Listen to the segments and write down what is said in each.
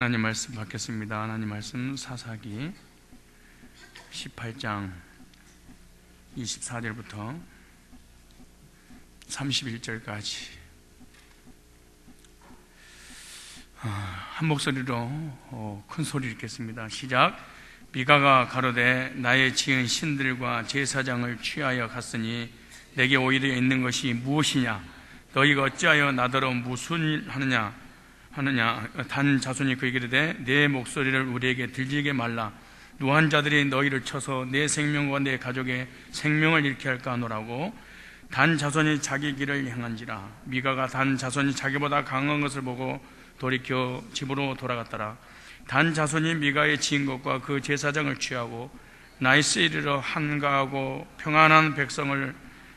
하나님 말씀 받겠습니다. 하나님 말씀 사사기 18장 24절부터 31절까지 한 목소리로 큰 소리 읽겠습니다. 시작. 미가가 가로되 나의 지은 신들과 제사장을 취하여 갔으니 내게 오히려 있는 것이 무엇이냐? 너희가 어찌하여 나더러 무슨 일 하느냐? 단 자손이 그에게 이르되 내 목소리를 우리에게 들리게 말라. 노한 자들이 너희를 쳐서 내 생명과 내 가족의 생명을 잃게 할까 하노라고. 단 자손이 자기 길을 행한지라. 미가가 단 자손이 자기보다 강한 것을 보고 돌이켜 집으로 돌아갔더라. 단 자손이 미가의 지은 것과 그 제사장을 취하고 나이스에 이르러 한가하고 평안한 백성을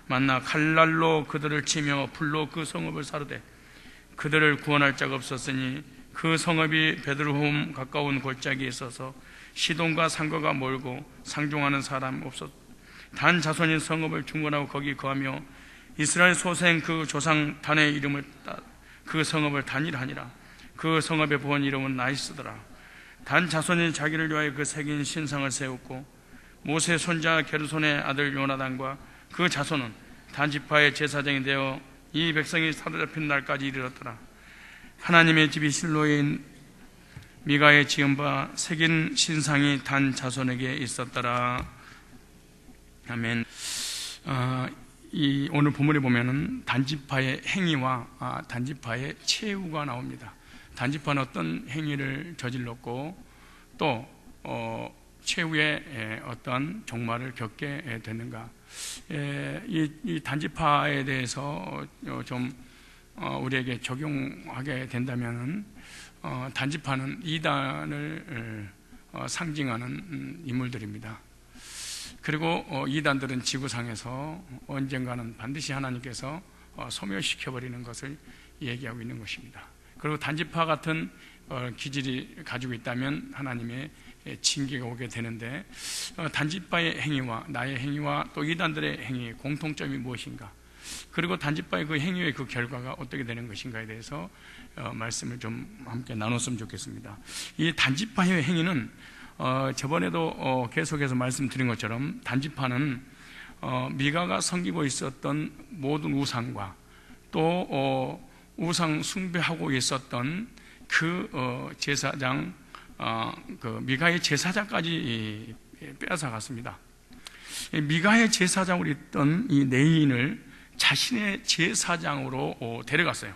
만나 칼날로 그들을 치며 불로 그 성읍을 사르되 그들을 구원할 자가 없었으니 그 성읍이 베들레헴 가까운 골짜기에 있어서 시돈과 상거가 멀고 상종하는 사람 없었. 단 자손인 성읍을 중건하고 거기 거하며 이스라엘 소생 그 조상 단의 이름을 그 성읍을 단이라 하니라. 그 성읍의 본 이름은 나이스더라. 단 자손이 자기를 위하여 그 새긴 신상을 세웠고 모세 손자 게르손의 아들 요나단과 그 자손은 단 지파의 제사장이 되어 이 백성이 사로잡힌 날까지 이르렀더라. 하나님의 집이 실로에 미가의 지은 바 새긴 신상이 단 자손에게 있었더라. 아멘. 오늘 본문에 보면은 단지파의 행위와 단지파의 최후가 나옵니다. 단지파는 어떤 행위를 저질렀고 또 최후의 어떤 종말을 겪게 되는가. 이 단지파에 대해서 좀 우리에게 적용하게 된다면 단지파는 이단을 상징하는 인물들입니다. 그리고 이단들은 지구상에서 언젠가는 반드시 하나님께서 소멸시켜버리는 것을 얘기하고 있는 것입니다. 그리고 단지파 같은 기질이 가지고 있다면 하나님의 징계가 오게 되는데, 단지파의 행위와 나의 행위와 또 이단들의 행위의 공통점이 무엇인가, 그리고 단지파의 그 행위의 그 결과가 어떻게 되는 것인가에 대해서 말씀을 좀 함께 나눴으면 좋겠습니다. 이 단지파의 행위는 저번에도 계속해서 말씀드린 것처럼 단지파는 미가가 섬기고 있었던 모든 우상과 또 우상 숭배하고 있었던 그 제사장, 그 미가의 제사장까지 빼앗아갔습니다. 미가의 제사장으로 있던 이 네인을 자신의 제사장으로 데려갔어요.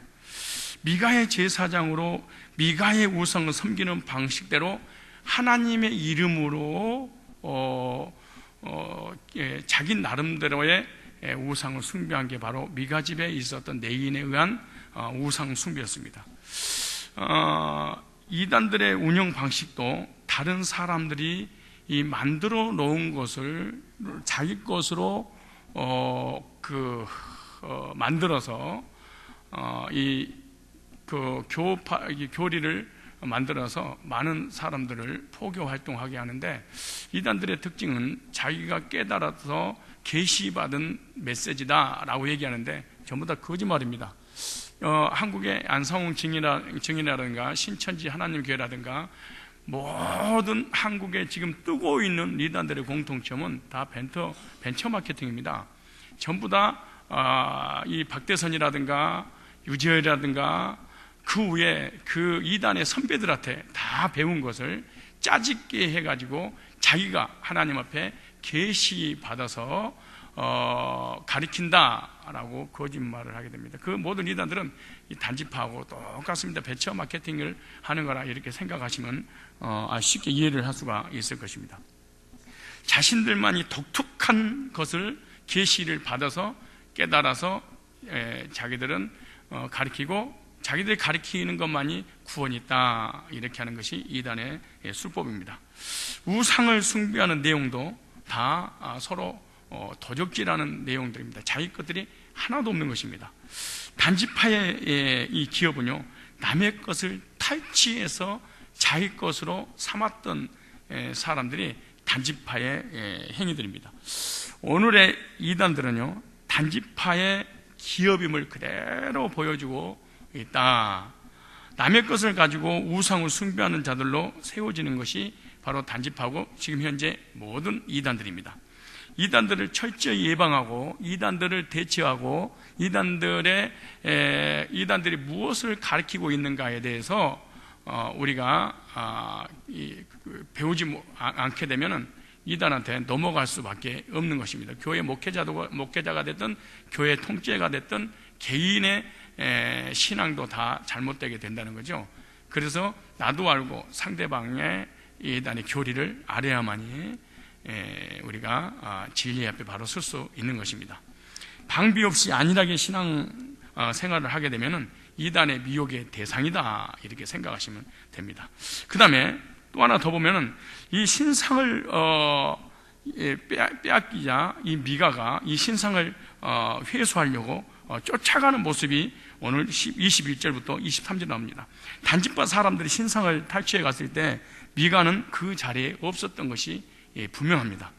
미가의 제사장으로 미가의 우상을 섬기는 방식대로 하나님의 이름으로 자기 나름대로의 우상을 숭배한 게 바로 미가 집에 있었던 네인에 의한 우상 숭배였습니다. 이단들의 운영 방식도 다른 사람들이 이 만들어 놓은 것을 자기 것으로 만들어서 교리를 만들어서 많은 사람들을 포교 활동하게 하는데, 이단들의 특징은 자기가 깨달아서 계시받은 메시지다라고 얘기하는데 전부 다 거짓말입니다. 한국의 안상홍 증인이라든가 신천지 하나님교회라든가 모든 한국에 지금 뜨고 있는 이단들의 공통점은 다 벤처 마케팅입니다. 전부 다 이 박대선이라든가 유재열이라든가 그 위에 그 이단의 선배들한테 다 배운 것을 짜집게 해가지고 자기가 하나님 앞에 계시 받아서 가리킨다라고 거짓말을 하게 됩니다. 그 모든 이단들은 이 단지파하고 똑같습니다. 벤처 마케팅을 하는 거라 이렇게 생각하시면 쉽게 이해를 할 수가 있을 것입니다. 자신들만이 독특한 것을 계시를 받아서 깨달아서 자기들은 가리키고 자기들이 가리키는 것만이 구원이 있다, 이렇게 하는 것이 이단의 술법입니다. 우상을 숭배하는 내용도 다 서로 도적질하는 내용들입니다. 자기 것들이 하나도 없는 것입니다. 단지파의 이 기업은요, 남의 것을 탈취해서 자기 것으로 삼았던 사람들이 단지파의 행위들입니다. 오늘의 이단들은요, 단지파의 기업임을 그대로 보여주고 있다. 남의 것을 가지고 우상을 숭배하는 자들로 세워지는 것이 바로 단지파고 지금 현재 모든 이단들입니다. 이단들을 철저히 예방하고 이단들을 대처하고 이단들이 무엇을 가르치고 있는가에 대해서 우리가 배우지 않게 되면은 이단한테 넘어갈 수밖에 없는 것입니다. 교회 목회자가 됐든 교회 통째가 됐든 개인의 신앙도 다 잘못되게 된다는 거죠. 그래서 나도 알고 상대방의 이단의 교리를 알아야만이 우리가 진리 앞에 바로 설 수 있는 것입니다. 방비 없이 안일하게 신앙 생활을 하게 되면은 이단의 미혹의 대상이다, 이렇게 생각하시면 됩니다. 그 다음에 또 하나 더 보면은 이 신상을 빼앗기자 이 미가가 이 신상을 회수하려고 쫓아가는 모습이 오늘 21절부터 23절 나옵니다. 단지파 사람들이 신상을 탈취해 갔을 때 미가는 그 자리에 없었던 것이 분명합니다.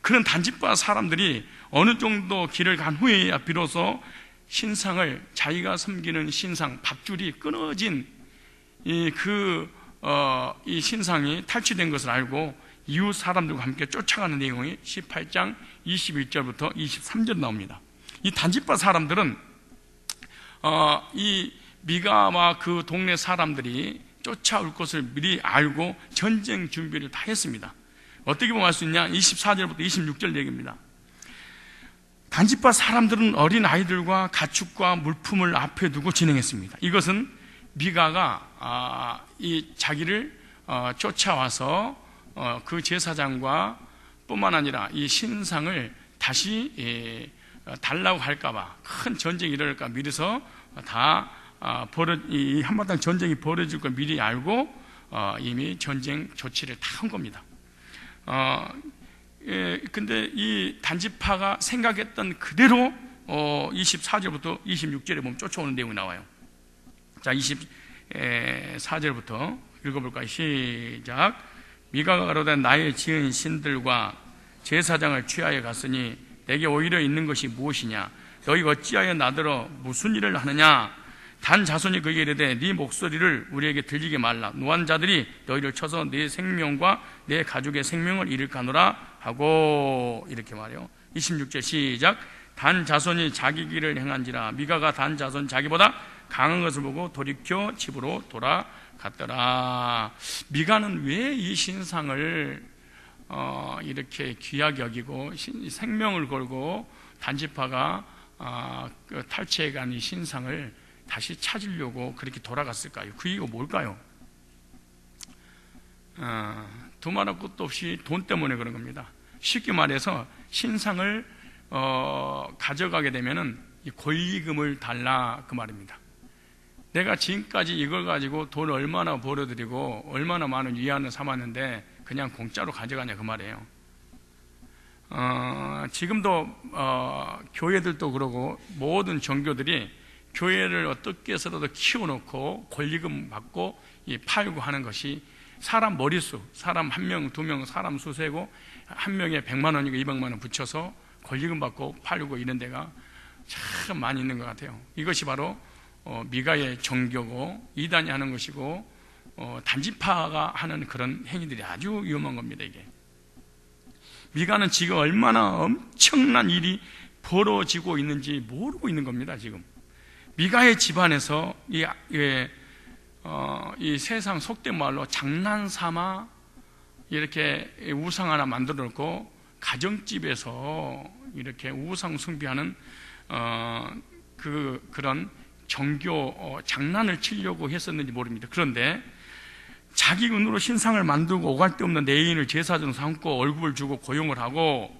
그런 단지파 사람들이 어느 정도 길을 간 후에야 비로소 신상을, 자기가 섬기는 신상, 밧줄이 끊어진 이 신상이 탈취된 것을 알고 이웃 사람들과 함께 쫓아가는 내용이 18장 21절부터 23절 나옵니다. 이 단지파 사람들은 이 미가와 그 동네 사람들이 쫓아올 것을 미리 알고 전쟁 준비를 다 했습니다. 어떻게 보면 알 수 있냐? 24절부터 26절 얘기입니다. 단지파 사람들은 어린 아이들과 가축과 물품을 앞에 두고 진행했습니다. 이것은 미가가 자기를 쫓아와서 그 제사장과 뿐만 아니라 이 신상을 다시 달라고 할까봐, 큰 전쟁이 일어날까 미리서 다 이 한바탕 전쟁이 벌어질 걸 미리 알고 이미 전쟁 조치를 다 한 겁니다. 근데 이 단지파가 생각했던 그대로 24절부터 26절에 보면 쫓아오는 내용이 나와요. 자, 24절부터 읽어볼까요? 시작. 미가가 가로되 나의 지은 신들과 제사장을 취하여 갔으니 내게 오히려 있는 것이 무엇이냐? 너희가 어찌하여 나더러 무슨 일을 하느냐? 단 자손이 그에게 이르되 네 목소리를 우리에게 들리게 말라. 노한자들이 너희를 쳐서 네 생명과 내 가족의 생명을 잃을까노라 하고, 이렇게 말해요. 26절 시작. 단 자손이 자기 길을 행한지라 미가가 단 자손 자기보다 강한 것을 보고 돌이켜 집으로 돌아갔더라. 미가는 왜 이 신상을 이렇게 귀하게 여기고 생명을 걸고 단지파가 탈취해 간 이 신상을 다시 찾으려고 그렇게 돌아갔을까요? 그 이유가 뭘까요? 두말할 것도 없이 돈 때문에 그런 겁니다. 쉽게 말해서 신상을 가져가게 되면은 이 권리금을 달라, 그 말입니다. 내가 지금까지 이걸 가지고 돈 얼마나 벌어들이고 얼마나 많은 위안을 삼았는데 그냥 공짜로 가져가냐, 그 말이에요. 지금도 교회들도 그러고 모든 종교들이 교회를 어떻게 해서라도 키워놓고 권리금 받고 팔고 하는 것이 사람 머릿수, 사람 한 명, 두 명, 사람 수세고 한 명에 100만 원이고 200만 원 붙여서 권리금 받고 팔고 이런 데가 참 많이 있는 것 같아요. 이것이 바로 미가의 종교고 이단이 하는 것이고 단지파가 하는 그런 행위들이 아주 위험한 겁니다. 이게 미가는 지금 얼마나 엄청난 일이 벌어지고 있는지 모르고 있는 겁니다. 지금 미가의 집안에서 이 세상 속된 말로 장난삼아 이렇게 우상 하나 만들어 놓고 가정집에서 이렇게 우상 숭배하는 그런 종교 장난을 치려고 했었는지 모릅니다. 그런데 자기 은으로 신상을 만들고 오갈 데 없는 내인을 제사장 삼고 월급을 주고 고용을 하고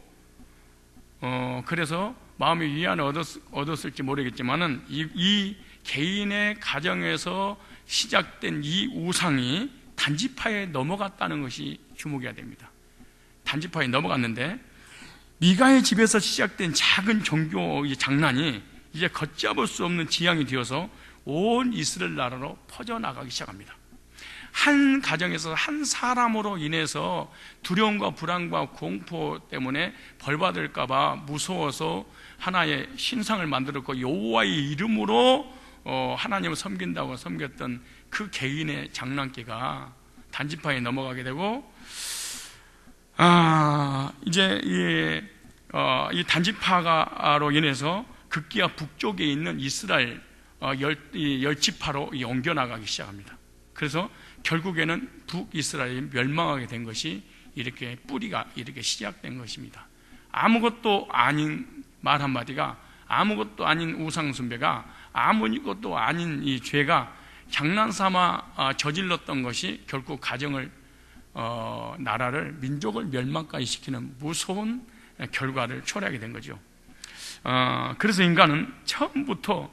그래서 마음의 위안을 얻었을지 모르겠지만은 이 개인의 가정에서 시작된 이 우상이 단지파에 넘어갔다는 것이 주목해야 됩니다. 단지파에 넘어갔는데 미가의 집에서 시작된 작은 종교 장난이 이제 걷잡을 수 없는 지향이 되어서 온 이스라엘 나라로 퍼져나가기 시작합니다. 한 가정에서 한 사람으로 인해서 두려움과 불안과 공포 때문에 벌받을까 봐 무서워서 하나의 신상을 만들었고 여호와의 이름으로 하나님을 섬긴다고 섬겼던 그 개인의 장난기가 단지파에 넘어가게 되고, 이제 이 단지파로 인해서 극기야 북쪽에 있는 이스라엘 열지파로 옮겨나가기 시작합니다. 그래서 결국에는 북이스라엘이 멸망하게 된 것이 이렇게 뿌리가 이렇게 시작된 것입니다. 아무것도 아닌 말 한마디가, 아무것도 아닌 우상숭배가, 아무것도 아닌 이 죄가 장난삼아 저질렀던 것이 결국 가정을, 나라를, 민족을 멸망까지 시키는 무서운 결과를 초래하게 된 거죠. 그래서 인간은 처음부터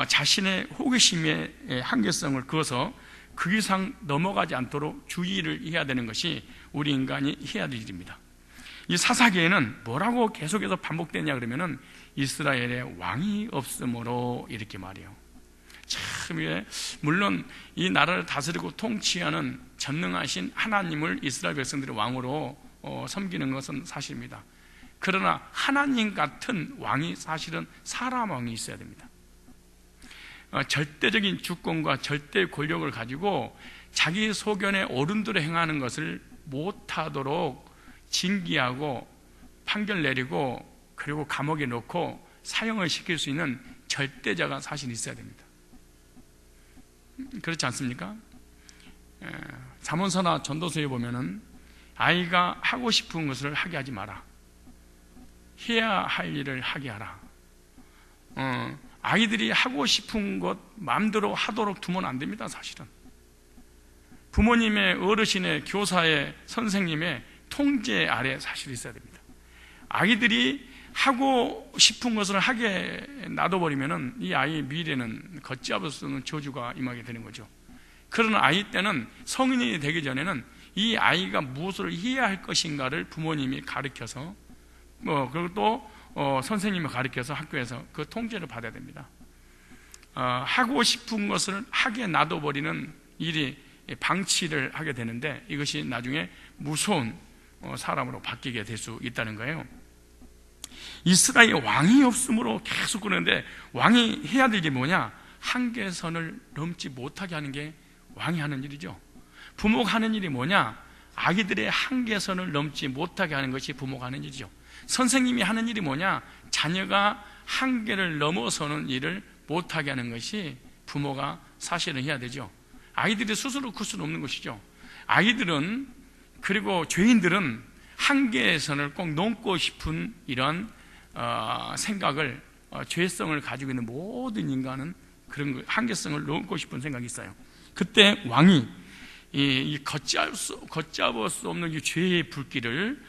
자신의 호기심의 한계성을 그어서 그 이상 넘어가지 않도록 주의를 해야 되는 것이 우리 인간이 해야 될 일입니다. 이 사사기에는 뭐라고 계속해서 반복되냐 그러면은 이스라엘의 왕이 없으므로 이렇게 말해요. 참, 물론 이 나라를 다스리고 통치하는 전능하신 하나님을 이스라엘 백성들이 왕으로 섬기는 것은 사실입니다. 그러나 하나님 같은 왕이 사실은 사람 왕이 있어야 됩니다. 절대적인 주권과 절대 권력을 가지고 자기 소견에 어른대로 행하는 것을 못하도록 징계하고 판결 내리고 그리고 감옥에 넣고 사형을 시킬 수 있는 절대자가 사실 있어야 됩니다. 그렇지 않습니까? 잠언서나 전도서에 보면은 아이가 하고 싶은 것을 하게 하지 마라, 해야 할 일을 하게 하라. 아이들이 하고 싶은 것 마음대로 하도록 두면 안 됩니다. 사실은 부모님의, 어르신의, 교사의, 선생님의 통제 아래 사실 있어야 됩니다. 아이들이 하고 싶은 것을 하게 놔둬버리면은 이 아이의 미래는 걷잡을 수 없는 저주가 임하게 되는 거죠. 그러나 아이 때는, 성인이 되기 전에는 이 아이가 무엇을 해야 할 것인가를 부모님이 가르쳐서, 그리고 또 선생님이 가르쳐서 학교에서 그 통제를 받아야 됩니다. 하고 싶은 것을 하게 놔둬버리는 일이 방치를 하게 되는데, 이것이 나중에 무서운 사람으로 바뀌게 될 수 있다는 거예요. 이스라엘에 왕이 없으므로 계속 그러는데, 왕이 해야 될 게 뭐냐? 한계선을 넘지 못하게 하는 게 왕이 하는 일이죠. 부모가 하는 일이 뭐냐? 아기들의 한계선을 넘지 못하게 하는 것이 부모가 하는 일이죠. 선생님이 하는 일이 뭐냐? 자녀가 한계를 넘어서는 일을 못하게 하는 것이 부모가 사실은 해야 되죠. 아이들이 스스로 클 수는 없는 것이죠. 아이들은, 그리고 죄인들은 한계선을 꼭 넘고 싶은 이런 생각을, 죄성을 가지고 있는 모든 인간은 그런 한계성을 넘고 싶은 생각이 있어요. 그때 왕이 이 걷잡을 수 없는 이 죄의 불길을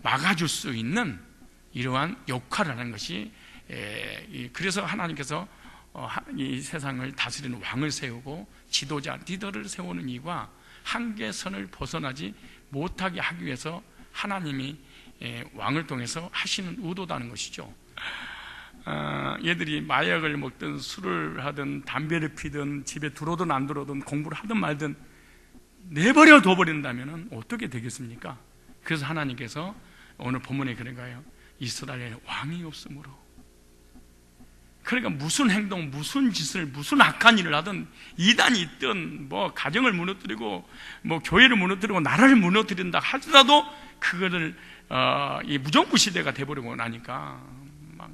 막아줄 수 있는 이러한 역할을 하는 것이, 그래서 하나님께서 이 세상을 다스리는 왕을 세우고 지도자, 리더를 세우는 이유가 한계선을 벗어나지 못하게 하기 위해서 하나님이 왕을 통해서 하시는 의도다는 것이죠. 얘들이 마약을 먹든 술을 하든 담배를 피든 집에 들어오든 안 들어오든 공부를 하든 말든 내버려 둬버린다면 어떻게 되겠습니까? 그래서 하나님께서 오늘 본문에 그런 거예요. 이스라엘에 왕이 없으므로. 그러니까 무슨 행동, 무슨 짓을, 무슨 악한 일을 하든, 이단이 있든 뭐 가정을 무너뜨리고 뭐 교회를 무너뜨리고 나라를 무너뜨린다 하더라도 그거를 이 무정부 시대가 돼버리고 나니까 막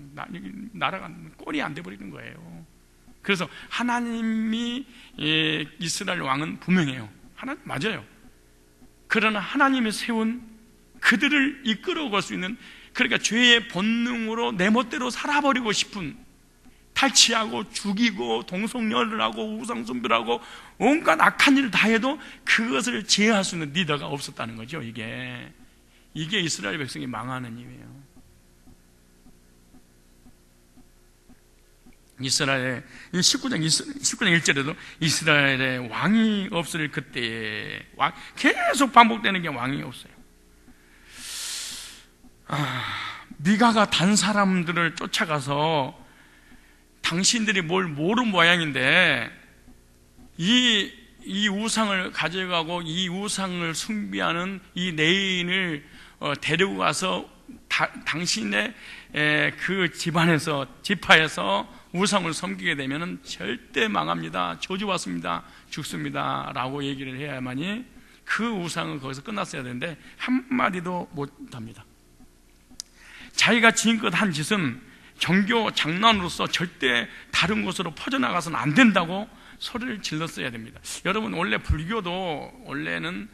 나라가 꼴이 안 돼버리는 거예요. 그래서 하나님이, 이스라엘 왕은 분명해요. 하나님 맞아요. 그러나 하나님이 세운 그들을 이끌어갈 수 있는, 그러니까 죄의 본능으로 내 멋대로 살아버리고 싶은, 탈취하고 죽이고 동성연애를 하고 우상숭배를 하고 온갖 악한 일을 다 해도 그것을 제어할 수 있는 리더가 없었다는 거죠. 이게 이스라엘 백성이 망하는 이유예요. 이스라엘의 19장 1절에도 이스라엘의 왕이 없을 그때에, 계속 반복되는 게 왕이 없어요. 미가가 단 사람들을 쫓아가서 당신들이 뭘 모르는 모양인데 이 우상을 가져가고 이 우상을 숭배하는 이 내인을 데리고 가서 당신의 그 집안에서, 지파에서 우상을 섬기게 되면 절대 망합니다, 저주받습니다, 죽습니다 라고 얘기를 해야만이 그 우상은 거기서 끝났어야 되는데 한마디도 못합니다. 자기가 지금껏 한 짓은 종교 장난으로서 절대 다른 곳으로 퍼져나가서는 안 된다고 소리를 질렀어야 됩니다. 여러분, 원래 불교도 원래는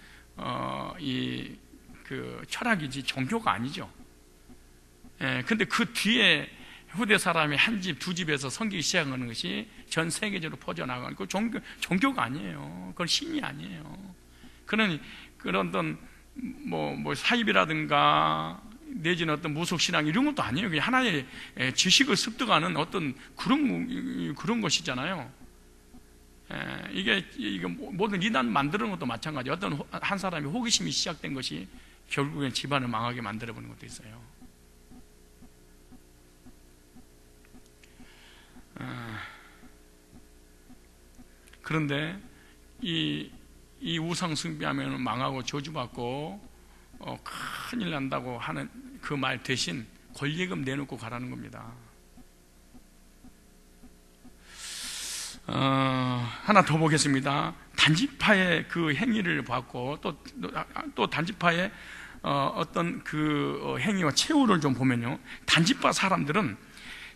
그 철학이지 종교가 아니죠. 근데 그 뒤에 후대 사람이 한 집, 두 집에서 섬기기 시작하는 것이 전 세계적으로 퍼져나가는 그 종교가 아니에요. 그건 신이 아니에요. 그런 어떤 사입이라든가 내지는 어떤 무속신앙 이런 것도 아니에요. 그냥 하나의 지식을 습득하는 어떤 그런 것이잖아요. 이게 모든 이단 만드는 것도 마찬가지. 어떤 한 사람이 호기심이 시작된 것이 결국엔 집안을 망하게 만들어버리는 것도 있어요. 그런데 이 우상 숭배하면 망하고 저주받고 큰일 난다고 하는 그 말 대신 권리금 내놓고 가라는 겁니다. 하나 더 보겠습니다. 단지파의 그 행위를 봤고 또 단지파의 어떤 그 행위와 최후를 좀 보면요, 단지파 사람들은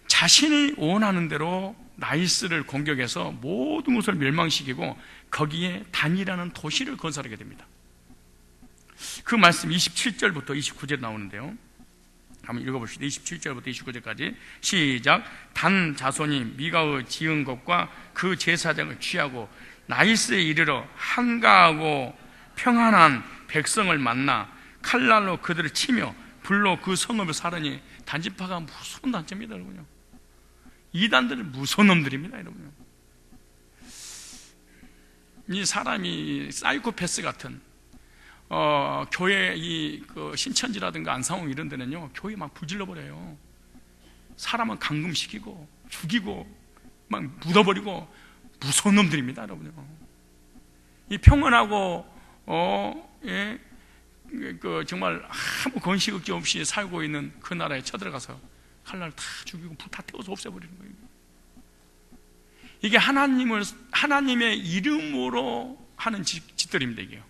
자신이 원하는 대로 나이스를 공격해서 모든 것을 멸망시키고 거기에 단이라는 도시를 건설하게 됩니다. 그 말씀 27절부터 29절 나오는데요, 한번 읽어봅시다. 27절부터 29절까지 시작. 단 자손이 미가의 지은 것과 그 제사장을 취하고 나이스에 이르러 한가하고 평안한 백성을 만나 칼날로 그들을 치며 불로 그 성읍을 사르니, 단지파가 무서운 단체입니다, 여러분요. 이단들은 무서운 놈들입니다, 여러분요. 이 사람이 사이코패스 같은 교회 그 신천지라든가 안상홍 이런 데는요, 교회 막 부질러 버려요. 사람은 감금시키고 죽이고 막 묻어버리고 무서운 놈들입니다, 여러분요. 이 평온하고 그 정말 아무 건식걱정 없이 살고 있는 그 나라에 쳐들어가서 칼날 다 죽이고 불 다 태워서 없애버리는 거예요. 이게 하나님의 이름으로 하는 짓들입니다, 이게요.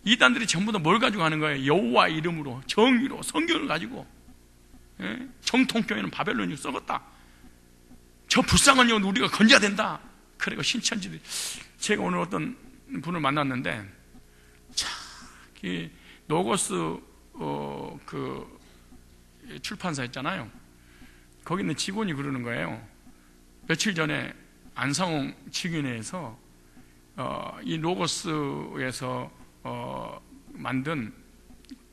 이단들이 전부 다 뭘 가지고 하는 거예요? 여호와 이름으로, 정의로, 성경을 가지고. 정통교회는 바벨론이 썩었다, 저 불쌍한 영혼 우리가 건져야 된다. 그리고 신천지들이, 제가 오늘 어떤 분을 만났는데, 노고스 그 출판사 있잖아요. 거기 있는 직원이 그러는 거예요. 며칠 전에 안상홍 직위내에서 이 로고스에서 만든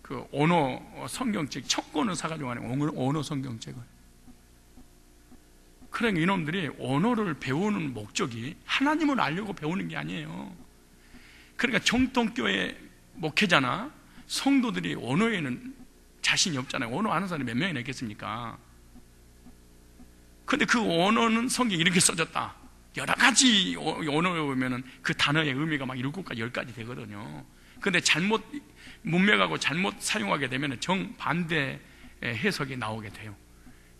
그 언어 성경책 1000권을 사가지고 가는 언어 성경책을. 그러니까 이놈들이 언어를 배우는 목적이 하나님을 알려고 배우는 게 아니에요. 그러니까 정통교회 목회자나 성도들이 언어에는 자신이 없잖아요. 언어 아는 사람이 몇 명이나 있겠습니까? 근데 그 언어는 성경에 이렇게 써졌다, 여러 가지 언어에 보면은 그 단어의 의미가 막 7가지 10가지 되거든요. 근데 잘못 문맥하고 잘못 사용하게 되면 정반대 해석이 나오게 돼요.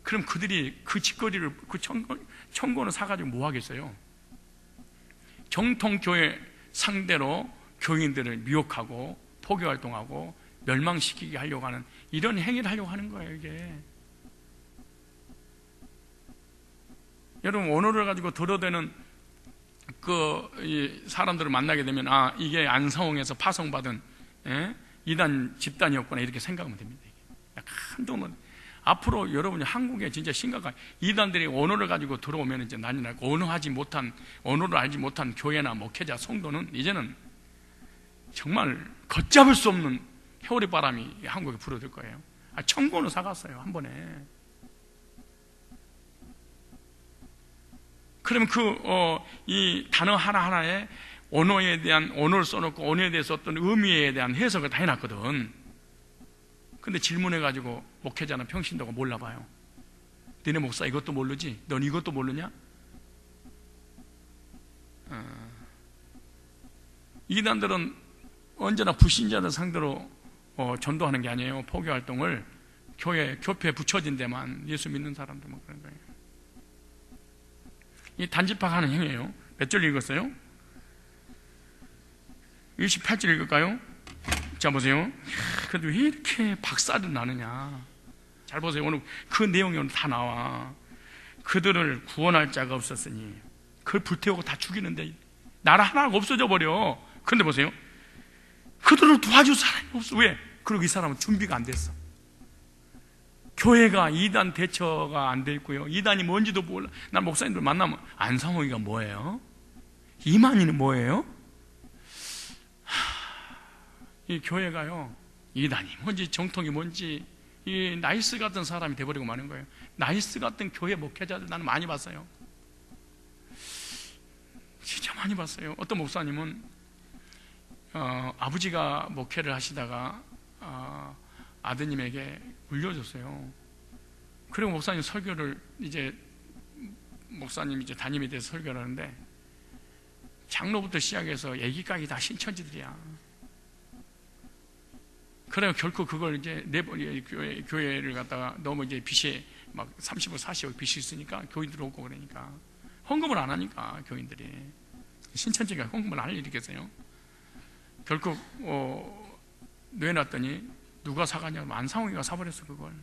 그럼 그들이 그 짓거리를, 그 천권을 사가지고 뭐 하겠어요? 정통교회 상대로 교인들을 미혹하고 포교활동하고 멸망시키게 하려고 하는 이런 행위를 하려고 하는 거예요, 이게. 여러분, 언어를 가지고 도려되는 이 사람들을 만나게 되면, 이게 안성홍에서 파송받은 이단 집단이었구나, 이렇게 생각하면 됩니다. 한동안 앞으로 여러분이 한국에 진짜 심각한 이단들이 언어를 가지고 들어오면 이제 난리 나고, 언어를 알지 못한 교회나 목회자, 성도는 이제는 정말 걷잡을 수 없는 회오리 바람이 한국에 불어들 거예요. 천권을 사갔어요, 한 번에. 그러면 이 단어 하나하나에 언어를 써놓고 언어에 대해서 어떤 의미에 대한 해석을 다 해놨거든. 근데 질문해가지고 목회자나 평신도가 몰라봐요. 너네 목사 이것도 모르지? 넌 이것도 모르냐? 이단들은 언제나 불신자들 상대로 전도하는 게 아니에요. 포교활동을 교회에 붙여진 데만 예수 믿는 사람들만 그런 거예요. 이 단지파하는 행위예요. 몇 절 읽었어요? 28절 읽을까요? 자, 보세요. 그래도 왜 이렇게 박살이 나느냐. 잘 보세요. 오늘 그 내용이 오늘 다 나와. 그들을 구원할 자가 없었으니 그걸 불태우고 다 죽이는데 나라 하나가 없어져 버려. 그런데 보세요. 그들을 도와줄 사람이 없어. 왜? 그리고 이 사람은 준비가 안 됐어. 교회가 이단 대처가 안 돼 있고요. 이단이 뭔지도 몰라. 난 목사님들 만나면 안상호이가 뭐예요? 이만희는 뭐예요? 이 교회가요, 이단이 뭔지 정통이 뭔지 이 나이스 같은 사람이 돼버리고 마는 거예요. 나이스 같은 교회 목회자들 나는 많이 봤어요. 진짜 많이 봤어요. 어떤 목사님은 아버지가 목회를 하시다가 아드님에게 물려줬어요. 그리고 목사님 설교를 이제 목사님 이제 담임에 대해서 설교를 하는데 장로부터 시작해서 애기까지 다 신천지들이야. 그래요. 결코 그걸 이제 교회를 갖다가 너무 이제 빚이 막 30억, 40억 빚이 있으니까 교인들 오고 그러니까 헌금을 안 하니까 교인들이 신천지가 헌금을 안 할 일이 있겠어요. 결국 내놨더니 누가 사가냐고 안상홍이가 사버렸어 그걸.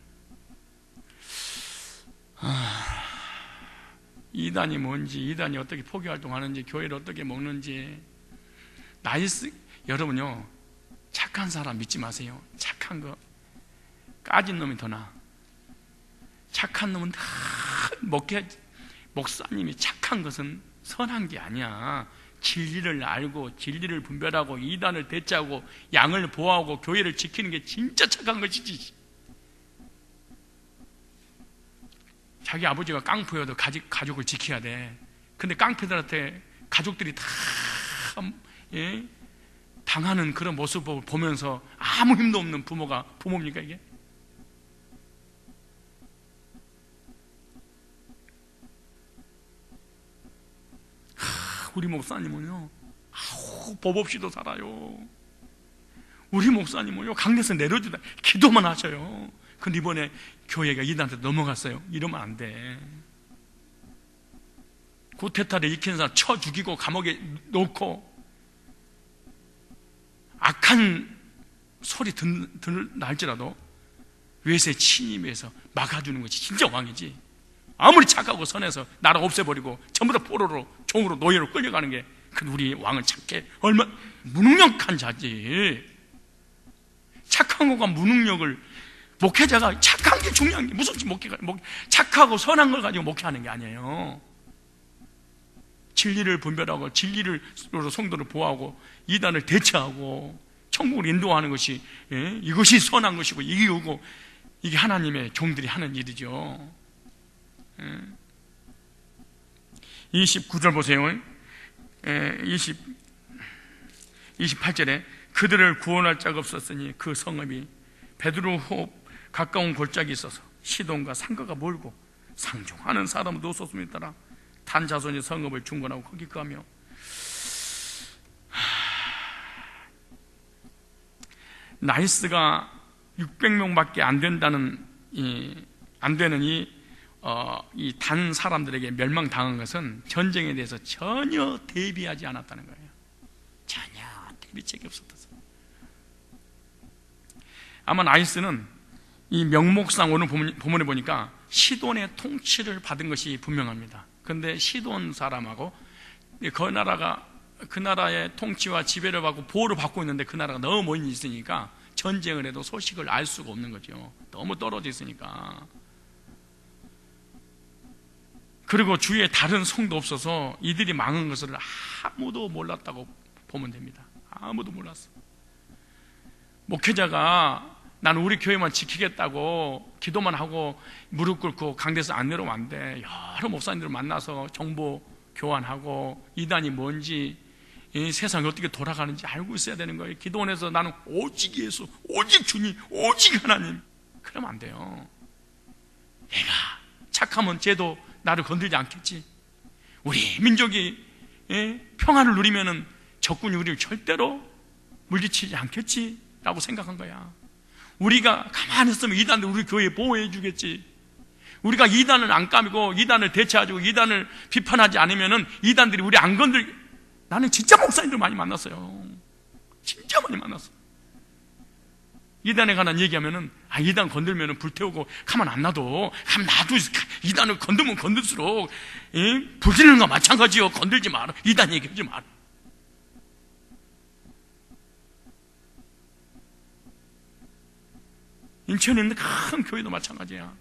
이단이 뭔지, 이단이 어떻게 포기활동하는지, 교회를 어떻게 먹는지. 여러분요, 착한 사람 믿지 마세요. 착한 거 까진 놈이 더 나아. 착한 놈은 다 목사님이 착한 것은 선한 게 아니야. 진리를 알고 진리를 분별하고 이단을 대처하고 양을 보호하고 교회를 지키는 게 진짜 착한 것이지. 자기 아버지가 깡패여도 가족을 지켜야 돼. 근데 깡패들한테 가족들이 다 당하는 그런 모습을 보면서 아무 힘도 없는 부모가 부모입니까 이게? 우리 목사님은요, 법 없이도 살아요. 우리 목사님은요, 강에서 내려주다 기도만 하셔요. 근데 이번에 교회가 이단한테 넘어갔어요. 이러면 안 돼. 구테타를 익히는 사람 쳐 죽이고 감옥에 놓고 악한 소리 날지라도 외세 침입해서 막아주는 것이 진짜 왕이지. 아무리 착하고 선해서 나라 없애버리고 전부 다 포로로 종으로 노예로 끌려가는 게 그 우리 왕은 착해. 얼마나 무능력한 자지. 착한 것과 무능력을 목회자가 착한 게 중요한 게 무슨 착하고 선한 걸 가지고 목회하는 게 아니에요. 진리를 분별하고 진리를 성도를 보호하고 이단을 대처하고 천국을 인도하는 것이 이것이 선한 것이고 이게 하나님의 종들이 하는 일이죠. 29절 보세요. 28절에 그들을 구원할 자가 없었으니 그 성읍이 베드로 호흡 가까운 골짜기 있어서 시돈과 상가가 멀고 상종하는 사람도 없었음에 따라 단 자손이 성읍을 중건하고 거기 거하며. 나이스가 600명밖에 안 된다는 안 되는 이 단 사람들에게 멸망당한 것은 전쟁에 대해서 전혀 대비하지 않았다는 거예요. 전혀 대비책이 없었다. 아마 나이스는 이 명목상 오늘 본문에 보니까 시돈의 통치를 받은 것이 분명합니다. 그런데 시돈 사람하고 그 나라의 통치와 지배를 받고 보호를 받고 있는데 그 나라가 너무 멀리 있으니까 전쟁을 해도 소식을 알 수가 없는 거죠. 너무 떨어져 있으니까. 그리고 주위에 다른 성도 없어서 이들이 망한 것을 아무도 몰랐다고 보면 됩니다. 아무도 몰랐어. 목회자가 나는 우리 교회만 지키겠다고 기도만 하고 무릎 꿇고 강대에서 안 내려오면 안 돼. 여러 목사님들을 만나서 정보 교환하고 이단이 뭔지 이 세상이 어떻게 돌아가는지 알고 있어야 되는 거예요. 기도원에서 나는 오직 예수, 오직 주님, 오직 하나님. 그러면 안 돼요. 얘가 착하면 쟤도 나를 건들지 않겠지. 우리 민족이 평화를 누리면은 적군이 우리를 절대로 물리치지 않겠지 라고 생각한 거야. 우리가 가만히 있으면 이단도 우리 교회 보호해 주겠지. 우리가 이단을 안 까미고 이단을 대체하고 이단을 비판하지 않으면은 이단들이 우리 안 건들. 나는 진짜 목사님들 많이 만났어요. 진짜 많이 만났어. 이단에 관한 얘기하면은 이단 건들면은 불태우고 가만 안 놔둬. 가만 놔둬. 이단을 건들면 건들수록 불지르는 거 마찬가지요. 건들지 마라. 이단 얘기하지 마라. 인천에 있는 큰 교회도 마찬가지야.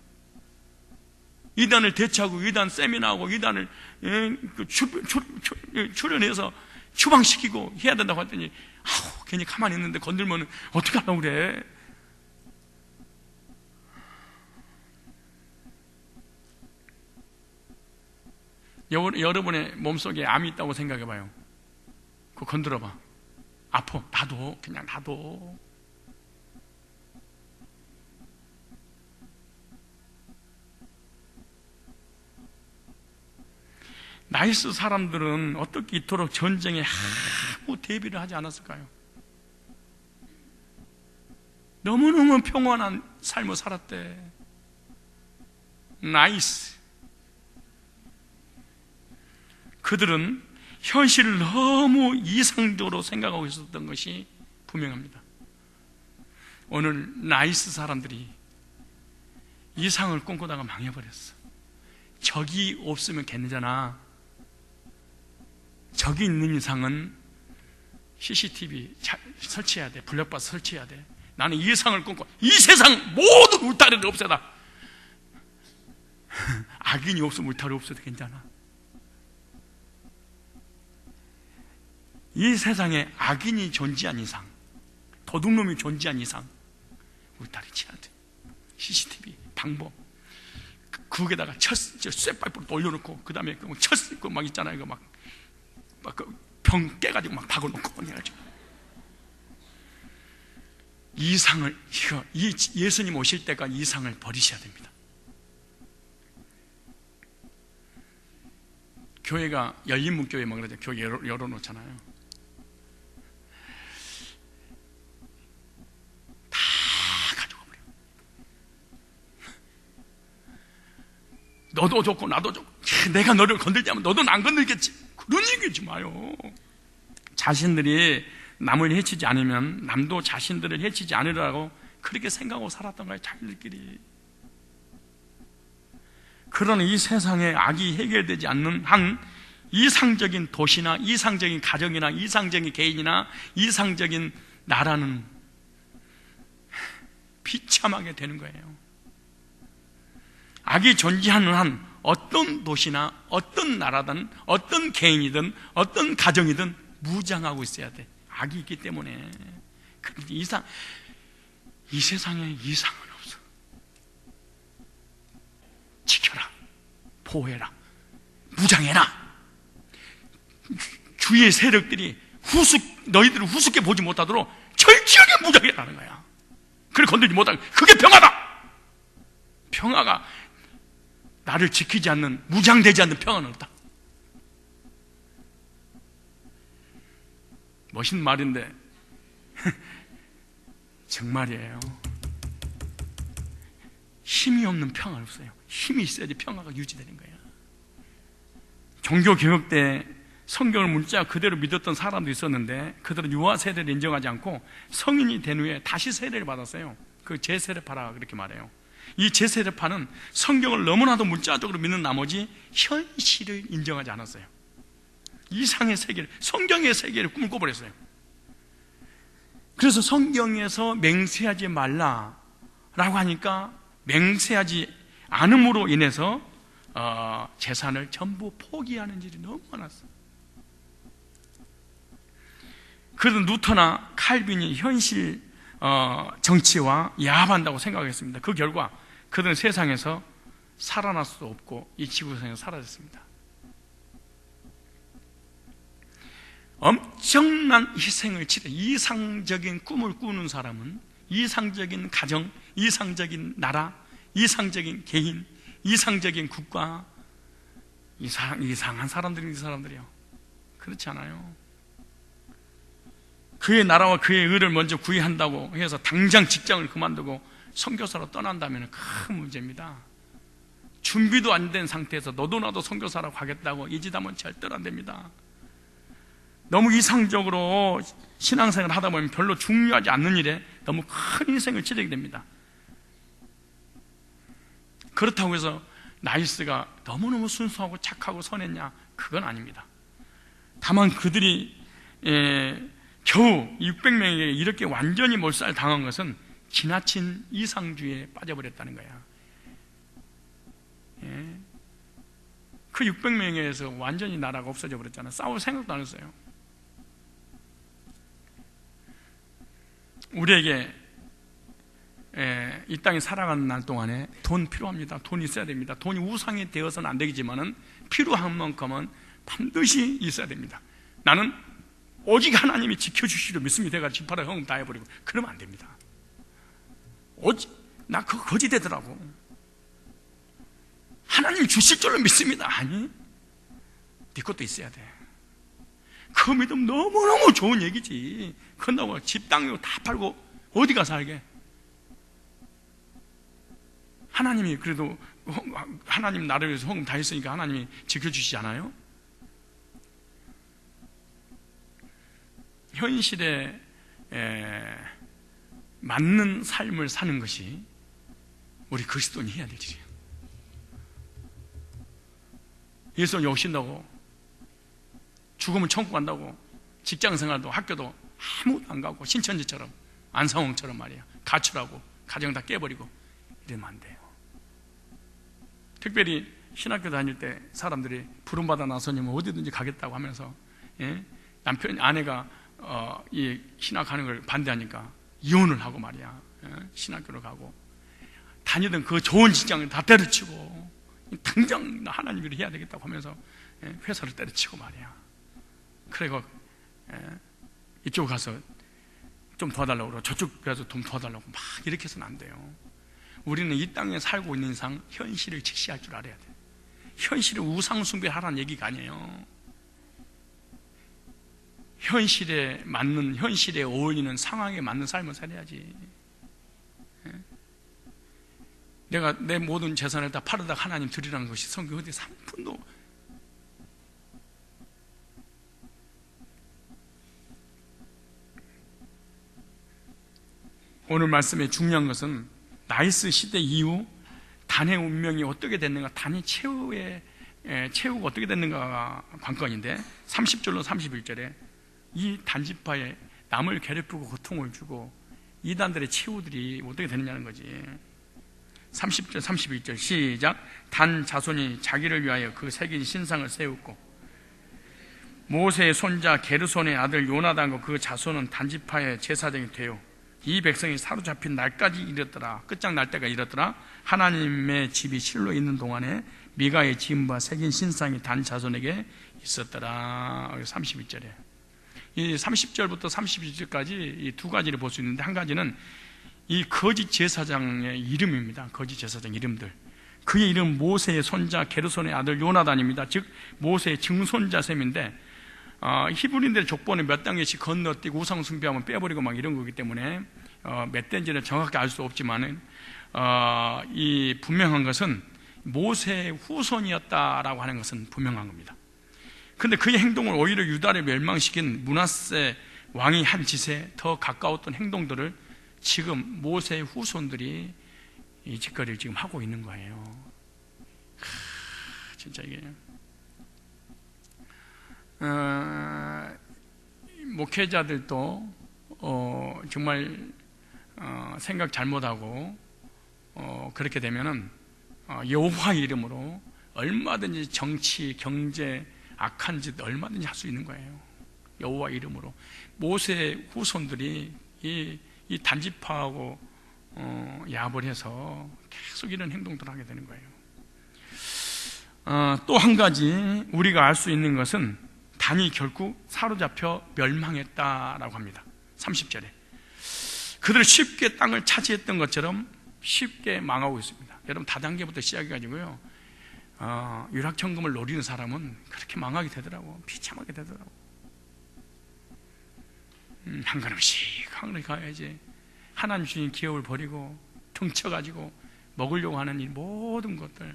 이단을 대체하고 이단 세미나하고 이단을 출연해서 추방시키고 해야 된다고 했더니 괜히 가만히 있는데 건들면 어떻게 하려고 그래. 여러분의 몸속에 암이 있다고 생각해봐요. 그거 건드려봐. 아파. 놔둬. 그냥 놔둬. 나이스 사람들은 어떻게 이토록 전쟁에 아무 대비를 하지 않았을까요? 너무너무 평안한 삶을 살았대. 나이스. 그들은 현실을 너무 이상적으로 생각하고 있었던 것이 분명합니다. 오늘 나이스 사람들이 이상을 꿈꾸다가 망해버렸어. 적이 없으면 괜찮아. 적이 있는 이상은 CCTV 설치해야 돼. 블랙박스 설치해야 돼. 나는 이 이상을 꿈꿔. 이 세상 모든 울타리를 없애다. 악인이 없으면 울타리 없어도 괜찮아. 이 세상에 악인이 존재한 이상, 도둑놈이 존재한 이상 울타리 치야 돼. CCTV 방법. 그게다가 쇠파이프로 돌려놓고 그 다음에 그 막 있잖아요. 이거 막 병 깨가지고 막 박아놓고 해가지고 이상을 예수님 오실 때까지 이상을 버리셔야 됩니다. 교회가 열린문교회 막 그러죠. 교회 열어놓잖아요. 다 가져가 버려. 너도 좋고 나도 좋고 내가 너를 건들지 않으면 너도 안 건들겠지. 그런 얘기하지 마요. 자신들이 남을 해치지 않으면 남도 자신들을 해치지 않으라고 그렇게 생각하고 살았던 거예요. 자기들끼리. 그러나 이 세상에 악이 해결되지 않는 한 이상적인 도시나 이상적인 가정이나 이상적인 개인이나 이상적인 나라는 비참하게 되는 거예요. 악이 존재하는 한 어떤 도시나 어떤 나라든 어떤 개인이든 어떤 가정이든 무장하고 있어야 돼. 악이 있기 때문에. 이 세상에 이상은 없어. 지켜라. 보호해라. 무장해라. 주위의 세력들이 너희들을 후숙해 보지 못하도록 철저하게 무장해라는 거야. 그걸 건들지 못하게. 그게 평화다. 평화가 나를 지키지 않는, 무장되지 않는 평화는 없다. 멋있는 말인데 정말이에요. 힘이 없는 평화는 없어요. 힘이 있어야지 평화가 유지되는 거예요. 종교개혁 때 성경을 문자 그대로 믿었던 사람도 있었는데 그들은 유아 세례를 인정하지 않고 성인이 된 후에 다시 세례를 받았어요. 그 재세례파라 그렇게 말해요. 이 재세례파는 성경을 너무나도 문자적으로 믿는 나머지 현실을 인정하지 않았어요. 이상의 세계를, 성경의 세계를 꿈을 꿔버렸어요. 그래서 성경에서 맹세하지 말라라고 하니까 맹세하지 않음으로 인해서 재산을 전부 포기하는 일이 너무 많았어요. 그래도 누터나 칼빈이 현실 정치와 야합한다고 생각했습니다. 그 결과 그들은 세상에서 살아날 수도 없고 이 지구상에서 사라졌습니다. 엄청난 희생을 치러 이상적인 꿈을 꾸는 사람은 이상적인 가정, 이상적인 나라, 이상적인 개인, 이상적인 국가, 이상한 사람들이요. 그렇지 않아요. 그의 나라와 그의 의를 먼저 구해한다고 해서 당장 직장을 그만두고 선교사로 떠난다면 큰 문제입니다. 준비도 안 된 상태에서 너도 나도 선교사라고 하겠다고 이 짓 하면 절대로 안 됩니다. 너무 이상적으로 신앙생활을 하다 보면 별로 중요하지 않는 일에 너무 큰 인생을 치르게 됩니다. 그렇다고 해서 나이스가 너무너무 순수하고 착하고 선했냐? 그건 아닙니다. 다만 그들이 겨우 600명에게 이렇게 완전히 몰살당한 것은 지나친 이상주의에 빠져버렸다는 거야. 그 600명에서 완전히 나라가 없어져 버렸잖아. 싸울 생각도 안 했어요. 우리에게 이 땅에 살아가는 날 동안에 돈 필요합니다. 돈 있어야 됩니다. 돈이 우상이 되어서는 안 되겠지만은 필요한 만큼은 반드시 있어야 됩니다. 나는 오직 하나님이 지켜주시려 믿습니다. 내가 지파라 헌금 다 해버리고 그러면 안 됩니다. 오직 나 그거 거지 되더라고. 하나님 주실 줄로 믿습니다. 아니, 네 것도 있어야 돼. 그 믿음 너무너무 좋은 얘기지. 그런다고 집 땅 다 팔고 어디 가서 살게? 하나님이 그래도 하나님 나를 위해서 헌금 다 했으니까 하나님이 지켜주시지 않아요? 현실에 맞는 삶을 사는 것이 우리 그리스도인이 해야 될 일이에요. 예수님 오신다고 죽으면 천국 간다고 직장생활도 학교도 아무도 안 가고 신천지처럼 안상홍처럼 말이야 가출하고 가정 다 깨버리고 이러면 안 돼요. 특별히 신학교 다닐 때 사람들이 부름받아 나서면 어디든지 가겠다고 하면서 남편 아내가 이 신학하는 걸 반대하니까 이혼을 하고 말이야. 신학교를 가고 다니던 그 좋은 직장을 다 때려치고 당장 하나님 일을 해야 되겠다고 하면서 회사를 때려치고 말이야. 그리고 이쪽 가서 좀 도와달라고 그러고 저쪽 가서 좀 도와달라고 막 이렇게 해서는 안 돼요. 우리는 이 땅에 살고 있는 이상 현실을 직시할 줄 알아야 돼. 현실을 우상 숭배하라는 얘기가 아니에요. 현실에 맞는, 현실에 어울리는 상황에 맞는 삶을 살아야지. 내가 내 모든 재산을 다 팔아다 하나님 드리라는 것이 성경 어디 3분도. 오늘 말씀의 중요한 것은 나이스 시대 이후 단의 운명이 어떻게 됐는가, 단이 최후가 어떻게 됐는가가 관건인데 30절로 31절에 이 단지파에 남을 괴롭히고 고통을 주고 이단들의 최후들이 어떻게 되느냐는 거지. 30절 31절 시작. 단 자손이 자기를 위하여 그 새긴 신상을 세웠고 모세의 손자 게르손의 아들 요나단과 그 자손은 단지파의 제사장이 되어 이 백성이 사로잡힌 날까지 이르렀더라. 끝장날 때가 이르렀더라. 하나님의 집이 실로 있는 동안에 미가의 지음과 새긴 신상이 단 자손에게 있었더라. 31절에 이 30절부터 32절까지 이 두 가지를 볼 수 있는데, 한 가지는 이 거짓 제사장의 이름입니다. 거짓 제사장 이름들. 그의 이름 모세의 손자 게르손의 아들 요나단입니다. 즉 모세의 증손자 셈인데 히브리인들의 족보는 몇 단계씩 건너뛰고 우상 숭배하면 빼버리고 막 이런 거기 때문에 몇 대인지는 정확히 알 수 없지만은 이 분명한 것은 모세의 후손이었다라고 하는 것은 분명한 겁니다. 근데 그의 행동을 오히려 유다를 멸망시킨 므낫세 왕이 한 짓에 더 가까웠던 행동들을 지금 모세의 후손들이 이 짓거리를 지금 하고 있는 거예요. 진짜 이게 목회자들도 정말 생각 잘못하고 그렇게 되면은 여호와의 이름으로 얼마든지 정치, 경제, 악한 짓 얼마든지 할 수 있는 거예요. 여호와 이름으로. 모세의 후손들이 이 단지파하고 야합을 해서 계속 이런 행동들을 하게 되는 거예요. 또 한 가지 우리가 알 수 있는 것은 단이 결국 사로잡혀 멸망했다라고 합니다. 30절에 그들 쉽게 땅을 차지했던 것처럼 쉽게 망하고 있습니다. 여러분 다단계부터 시작해가지고요, 유락천금을 노리는 사람은 그렇게 망하게 되더라고. 비참하게 되더라고. 한 걸음씩 한 걸음씩 가야지. 하나님 주신 기업을 버리고 퉁쳐가지고 먹으려고 하는 이 모든 것들,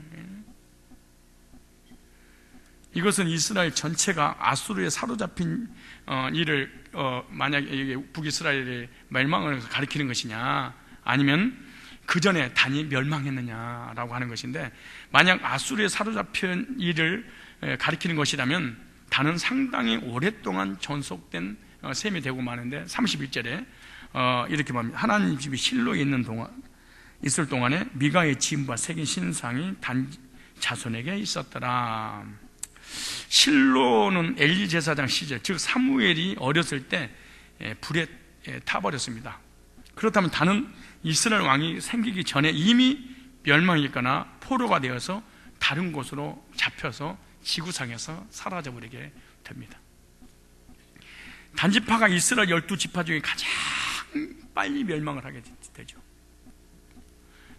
이것은 이스라엘 전체가 아수르에 사로잡힌 일을 만약에 북이스라엘의 멸망을 가리키는 것이냐, 아니면 그 전에 단이 멸망했느냐라고 하는 것인데, 만약 아수르에 사로잡힌 일을 가리키는 것이라면 단은 상당히 오랫동안 전속된 셈이 되고 마는데, 31절에 이렇게 말합니다. 하나님 집이 실로에 있을 동안에 미가의 지음과 새긴 신상이 단 자손에게 있었더라. 실로는 엘리 제사장 시절, 즉 사무엘이 어렸을 때 불에 타버렸습니다. 그렇다면 단은 이스라엘 왕이 생기기 전에 이미 멸망했거나 포로가 되어서 다른 곳으로 잡혀서 지구상에서 사라져버리게 됩니다. 단지파가 이스라엘 12지파 중에 가장 빨리 멸망을 하게 되죠.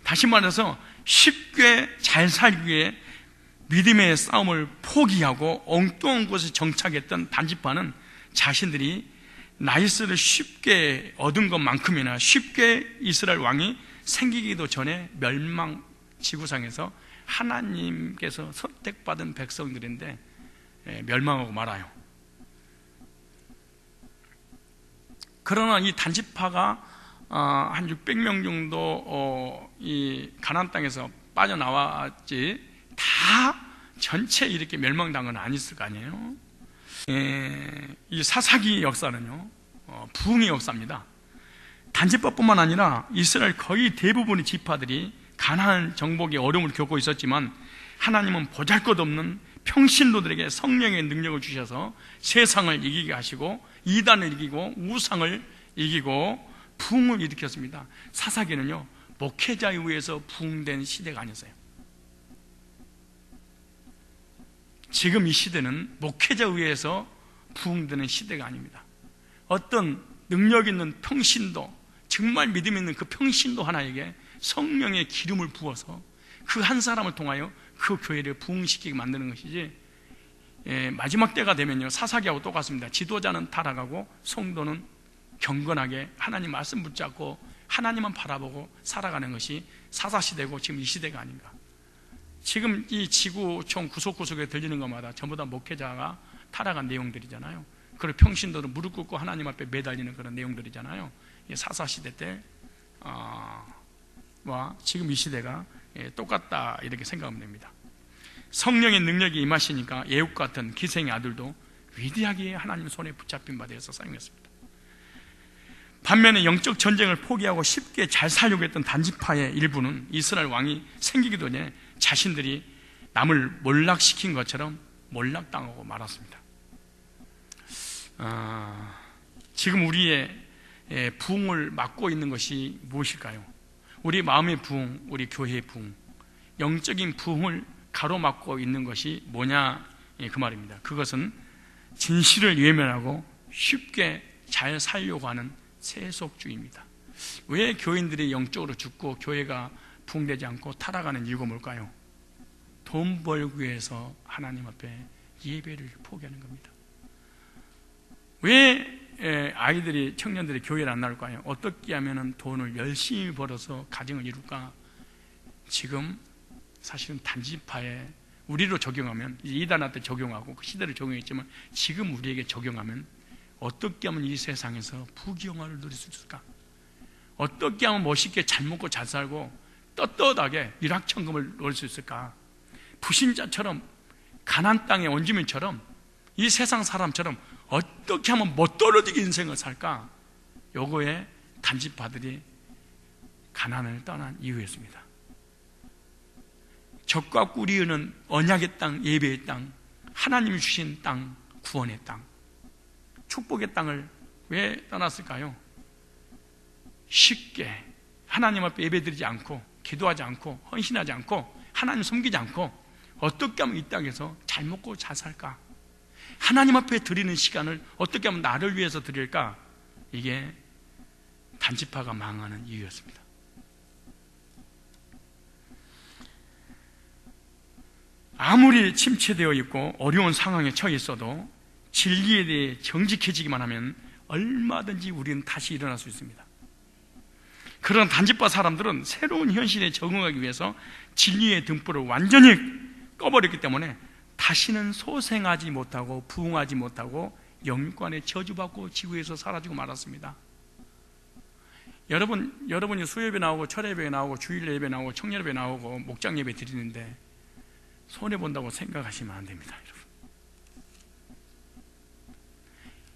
다시 말해서 쉽게 잘 살기 위해 믿음의 싸움을 포기하고 엉뚱한 곳에 정착했던 단지파는 자신들이 나이스를 쉽게 얻은 것만큼이나 쉽게 이스라엘 왕이 생기기도 전에 멸망, 지구상에서 하나님께서 선택받은 백성들인데 멸망하고 말아요. 그러나 이 단지파가 한 600명 정도 이 가나안 땅에서 빠져나왔지, 다 전체 이렇게 멸망당한 건 아니었을 거 아니에요. 이 사사기 역사는요, 부흥의 역사입니다. 단지파뿐만 아니라 이스라엘 거의 대부분의 지파들이 가나안 정복의 어려움을 겪고 있었지만, 하나님은 보잘것없는 평신도들에게 성령의 능력을 주셔서 세상을 이기게 하시고 이단을 이기고 우상을 이기고 부흥을 일으켰습니다. 사사기는요, 목회자에 의해서 부흥된 시대가 아니었어요. 지금 이 시대는 목회자에 의해서 부흥되는 시대가 아닙니다. 어떤 능력 있는 평신도, 정말 믿음 있는 그 평신도 하나에게 성령의 기름을 부어서 그 한 사람을 통하여 그 교회를 부흥시키게 만드는 것이지, 마지막 때가 되면요, 사사기하고 똑같습니다. 지도자는 타락하고 성도는 경건하게 하나님 말씀 붙잡고 하나님만 바라보고 살아가는 것이 사사시대고 지금 이 시대가 아닌가. 지금 이 지구촌 구석구석에 들리는 것마다 전부 다 목회자가 타락한 내용들이잖아요. 그리고 평신도는 무릎 꿇고 하나님 앞에 매달리는 그런 내용들이잖아요. 사사시대 때와 지금 이 시대가 똑같다, 이렇게 생각하면 됩니다. 성령의 능력이 임하시니까 예후 같은 기생의 아들도 위대하게 하나님 손에 붙잡힌 바 되어서 사용했습니다. 반면에 영적 전쟁을 포기하고 쉽게 잘 살려고 했던 단지파의 일부는 이스라엘 왕이 생기기도 전에 자신들이 남을 몰락시킨 것처럼 몰락당하고 말았습니다. 지금 우리의 부흥을 막고 있는 것이 무엇일까요? 우리 마음의 부흥, 우리 교회의 부흥, 영적인 부흥을 가로막고 있는 것이 뭐냐, 그 말입니다. 그것은 진실을 외면하고 쉽게 잘 살려고 하는 세속주의입니다. 왜 교인들이 영적으로 죽고 교회가 부흥되지 않고 타락하는 이유가 뭘까요? 돈 벌기 위해서 하나님 앞에 예배를 포기하는 겁니다. 왜 아이들이, 청년들이 교회를 안 나올까요? 어떻게 하면 돈을 열심히 벌어서 가정을 이룰까? 지금 사실은 단지파에 우리로 적용하면, 이단한테 적용하고 그 시대를 적용했지만 지금 우리에게 적용하면 어떻게 하면 이 세상에서 부귀영화를 누릴 수 있을까? 어떻게 하면 멋있게 잘 먹고 잘 살고 떳떳하게 일확천금을 얻을 수 있을까? 불신자처럼, 가나안 땅의 원주민처럼, 이 세상 사람처럼 어떻게 하면 멋떨어지게 인생을 살까? 요거에 단지파들이 가나안을 떠난 이유였습니다. 적과 꿀이 흐르는 언약의 땅, 예배의 땅, 하나님이 주신 땅, 구원의 땅, 축복의 땅을 왜 떠났을까요? 쉽게 하나님 앞에 예배드리지 않고, 기도하지 않고, 헌신하지 않고, 하나님 섬기지 않고 어떻게 하면 이 땅에서 잘 먹고 잘 살까? 하나님 앞에 드리는 시간을 어떻게 하면 나를 위해서 드릴까? 이게 단지파가 망하는 이유였습니다. 아무리 침체되어 있고 어려운 상황에 처해 있어도 진리에 대해 정직해지기만 하면 얼마든지 우리는 다시 일어날 수 있습니다. 그런 단지파 사람들은 새로운 현실에 적응하기 위해서 진리의 등불을 완전히 꺼버렸기 때문에 다시는 소생하지 못하고 부흥하지 못하고 영육간에 저주받고 지구에서 사라지고 말았습니다. 여러분이 수요예배 나오고 철예배 나오고 주일 예배 나오고 청년예배 나오고 목장 예배 드리는데 손해본다고 생각하시면 안 됩니다. 여러분,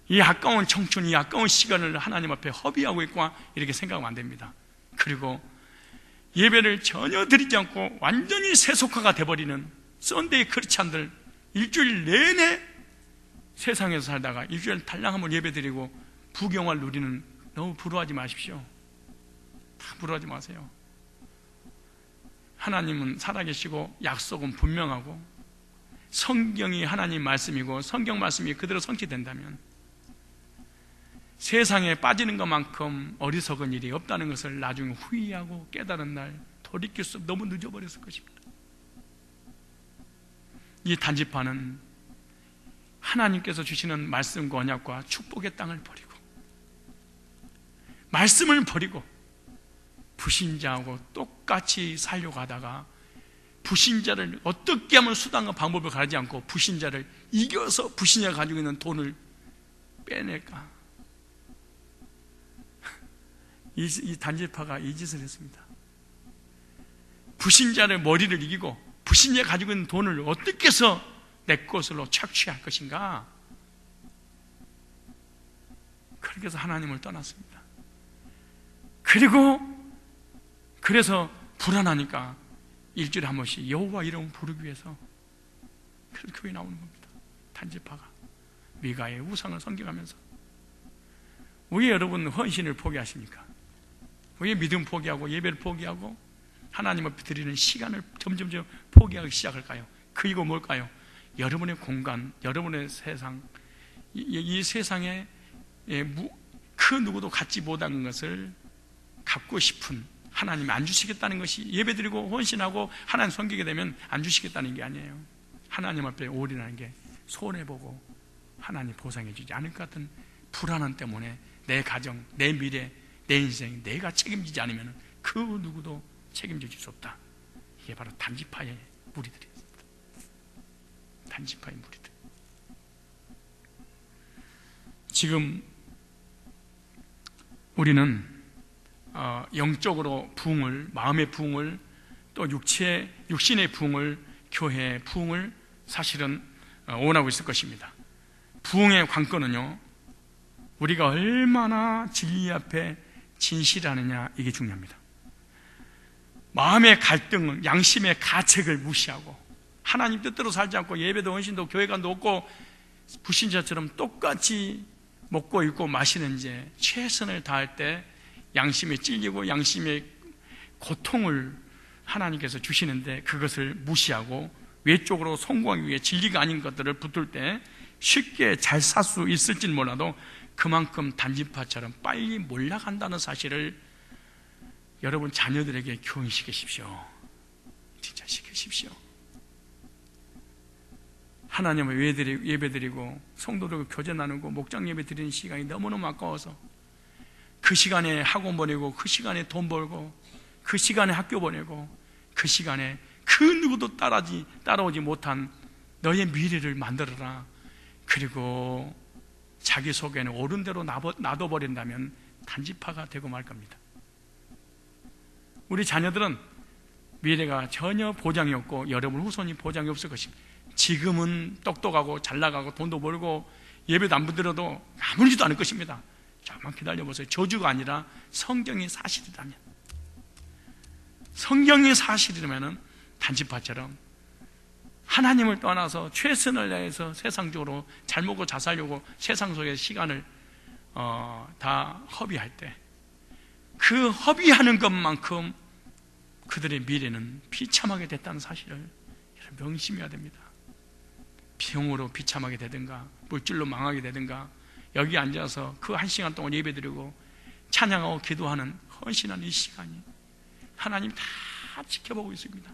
이 아까운 청춘, 이 아까운 시간을 하나님 앞에 허비하고 있고 이렇게 생각하면 안 됩니다. 그리고 예배를 전혀 드리지 않고 완전히 세속화가 돼버리는 썬데이 크리스찬들, 일주일 내내 세상에서 살다가 일주일 달랑 한번 예배 드리고 부경을 누리는, 너무 부러워하지 마십시오. 다 부러워하지 마세요. 하나님은 살아계시고 약속은 분명하고 성경이 하나님 말씀이고 성경 말씀이 그대로 성취된다면 세상에 빠지는 것만큼 어리석은 일이 없다는 것을 나중에 후회하고 깨달은 날 돌이킬 수 너무 늦어버렸을 것입니다. 이 단지파는 하나님께서 주시는 말씀과 언약과 축복의 땅을 버리고 말씀을 버리고 불신자하고 똑같이 살려고 하다가 불신자를 어떻게 하면 수단과 방법을 가리지 않고 불신자를 이겨서 불신자가 가지고 있는 돈을 빼낼까? 이 단지파가 이 짓을 했습니다. 불신자의 머리를 이기고 불신자가 가지고 있는 돈을 어떻게 해서 내 것으로 착취할 것인가? 그렇게 해서 하나님을 떠났습니다. 그래서 불안하니까 일주일에 한 번씩 여호와 이름을 부르기 위해서 그런 교회 나오는 겁니다. 단지파가 미가의 우상을 섬겨가면서. 왜 여러분 헌신을 포기하십니까? 왜 믿음 포기하고 예배를 포기하고 하나님 앞에 드리는 시간을 점점 포기하기 시작할까요? 그 이거 뭘까요? 여러분의 공간, 여러분의 세상, 이 세상에 그 누구도 갖지 못한 것을 갖고 싶은, 하나님이 안 주시겠다는 것이, 예배드리고 헌신하고 하나님 섬기게 되면 안 주시겠다는 게 아니에요. 하나님 앞에 올인하는 게 손해보고 하나님 보상해 주지 않을 것 같은 불안함 때문에 내 가정, 내 미래, 내 인생 내가 책임지지 않으면 그 누구도 책임져 줄 수 없다. 이게 바로 단지파의 무리들이었습니다. 단지파의 무리들. 지금 우리는 영적으로 부흥을, 마음의 부흥을, 또 육신의 부흥을, 교회의 부흥을 사실은 원하고 있을 것입니다. 부흥의 관건은요, 우리가 얼마나 진리 앞에 진실하느냐, 이게 중요합니다. 마음의 갈등을, 양심의 가책을 무시하고 하나님 뜻대로 살지 않고 예배도 헌신도 교회관도 없고 불신자처럼 똑같이 먹고 입고 마시는 이제 최선을 다할 때 양심에 찔리고 양심의 고통을 하나님께서 주시는데 그것을 무시하고 외적으로 성공하기 위해 진리가 아닌 것들을 붙들 때 쉽게 잘 살 수 있을지는 몰라도 그만큼 단지파처럼 빨리 몰락한다는 사실을 여러분 자녀들에게 교훈시키십시오. 진짜 시키십시오. 하나님을 예배드리고 성도들과 교제 나누고 목장 예배 드리는 시간이 너무너무 아까워서 그 시간에 학원 보내고 그 시간에 돈 벌고 그 시간에 학교 보내고 그 시간에 그 누구도 따라오지 못한 너의 미래를 만들어라. 그리고 자기 속에는 옳은 대로 놔둬버린다면 단지파가 되고 말 겁니다. 우리 자녀들은 미래가 전혀 보장이 없고 여러분 후손이 보장이 없을 것입니다. 지금은 똑똑하고 잘 나가고 돈도 벌고 예배도 안 드려도 아무리지도 않을 것입니다. 잠깐만 기다려보세요. 저주가 아니라 성경이 사실이라면, 성경이 사실이라면 단지파처럼 하나님을 떠나서 최선을 다해서 세상적으로 잘 먹고 잘 살려고 세상 속의 시간을 다 허비할 때 그 허비하는 것만큼 그들의 미래는 비참하게 됐다는 사실을 명심해야 됩니다. 병으로 비참하게 되든가 물질로 망하게 되든가 여기 앉아서 그 1시간 동안 예배드리고 찬양하고 기도하는 헌신하는 이 시간이 하나님 다 지켜보고 있습니다.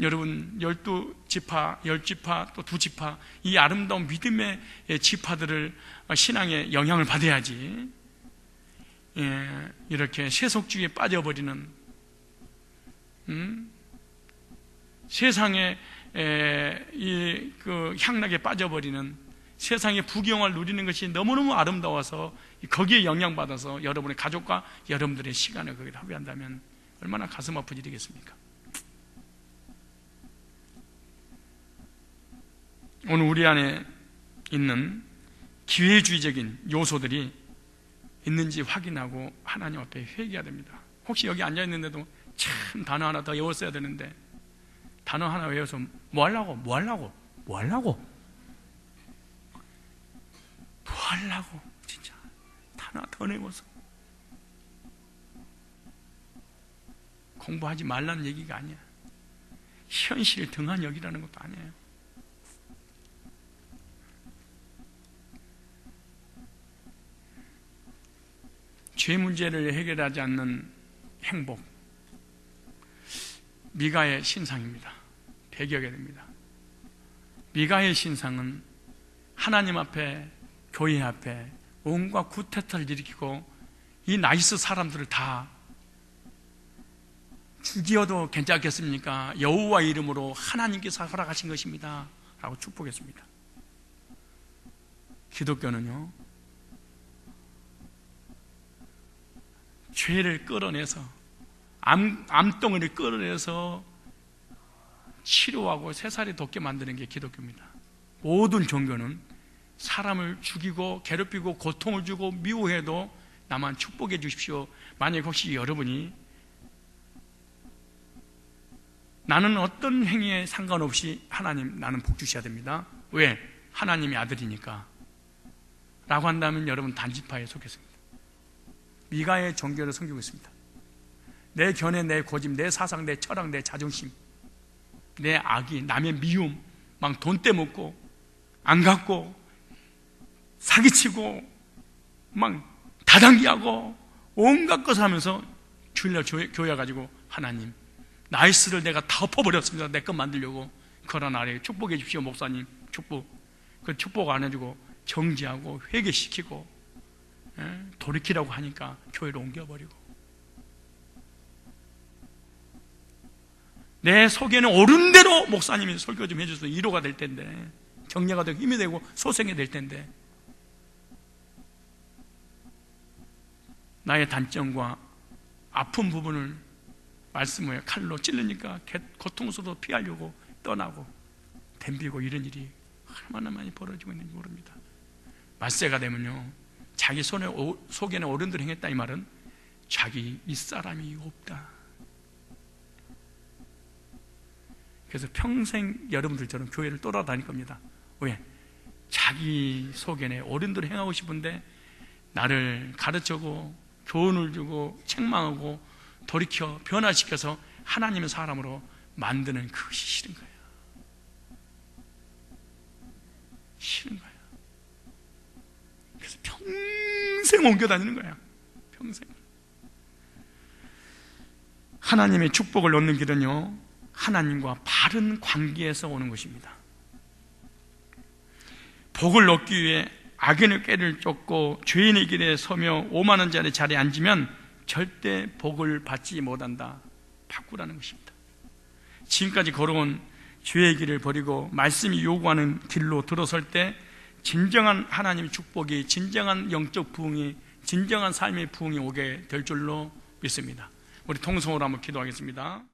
여러분 12지파, 10지파, 또 2지파, 이 아름다운 믿음의 지파들을 신앙의 영향을 받아야지 이렇게 세속주의에 빠져버리는, 세상의 그 향락에 빠져버리는, 세상의 부귀영화를 누리는 것이 너무너무 아름다워서 거기에 영향받아서 여러분의 가족과 여러분들의 시간을 거기에 합의한다면 얼마나 가슴 아픈 일이겠습니까? 오늘 우리 안에 있는 기회주의적인 요소들이 있는지 확인하고 하나님 앞에 회개해야 됩니다. 혹시 여기 앉아있는데도 참 단어 하나 더 외웠어야 되는데, 단어 하나 외워서 뭐 하려고 진짜 단어 더 외워서 공부하지 말라는 얘기가 아니야. 현실을 등한 여기라는 것도 아니에요. 죄 문제를 해결하지 않는 행복, 미가의 신상입니다. 배격해야 됩니다. 미가의 신상은 하나님 앞에, 교회 앞에 온갖 구태타를 일으키고 이 나이스 사람들을 다 죽여도 괜찮겠습니까? 여호와 이름으로 하나님께서 허락하신 것입니다 라고 축복했습니다. 기독교는요, 죄를 끌어내서, 암덩어리를 끌어내서 치료하고 새살이 돋게 만드는 게 기독교입니다. 모든 종교는 사람을 죽이고 괴롭히고 고통을 주고 미워해도 나만 축복해 주십시오. 만약 혹시 여러분이 나는 어떤 행위에 상관없이 하나님, 나는 복 주셔야 됩니다. 왜? 하나님의 아들이니까 라고 한다면 여러분 단지파에 속했습니다. 미가의 종교를 섬기고 있습니다. 내 견해, 내 고집, 내 사상, 내 철학, 내 자존심, 내 악의, 남의 미움, 막 돈 떼먹고 안 갚고 사기치고 막 다단계하고 온갖 것을 하면서 주일날 교회 가지고 하나님, 나이스를 내가 다 엎어버렸습니다. 내 것 만들려고. 그런 아래 축복해 주십시오 목사님. 축복. 그 축복 안 해주고 정지하고 회개시키고 돌이키라고 하니까 교회로 옮겨버리고, 내 속에는 옳은 대로 목사님이 설교 좀 해줘서 위로가 될 텐데, 격려가 되고 힘이 되고 소생이 될 텐데, 나의 단점과 아픈 부분을 말씀을 칼로 찔르니까 고통스러워 피하려고 떠나고 덤비고, 이런 일이 얼마나 많이 벌어지고 있는지 모릅니다. 말세가 되면요, 자기 속에는 어른들 행했다 이 말은 자기 윗사람이 없다. 그래서 평생 여러분들처럼 교회를 돌아다닐 겁니다. 왜? 자기 속에는 어른들 행하고 싶은데 나를 가르쳐고 교훈을 주고 책망하고 돌이켜 변화시켜서 하나님의 사람으로 만드는 그것이 싫은 거예요. 싫은 거예요. 그래서 평생 옮겨 다니는 거야. 평생. 하나님의 축복을 얻는 길은요, 하나님과 바른 관계에서 오는 것입니다. 복을 얻기 위해 악인의 꾀를 쫓고 죄인의 길에 서며 오만한 자의 자리에 앉으면 절대 복을 받지 못한다. 바꾸라는 것입니다. 지금까지 걸어온 죄의 길을 버리고 말씀이 요구하는 길로 들어설 때 진정한 하나님의 축복이, 진정한 영적 부흥이, 진정한 삶의 부흥이 오게 될 줄로 믿습니다. 우리 통성으로 한번 기도하겠습니다.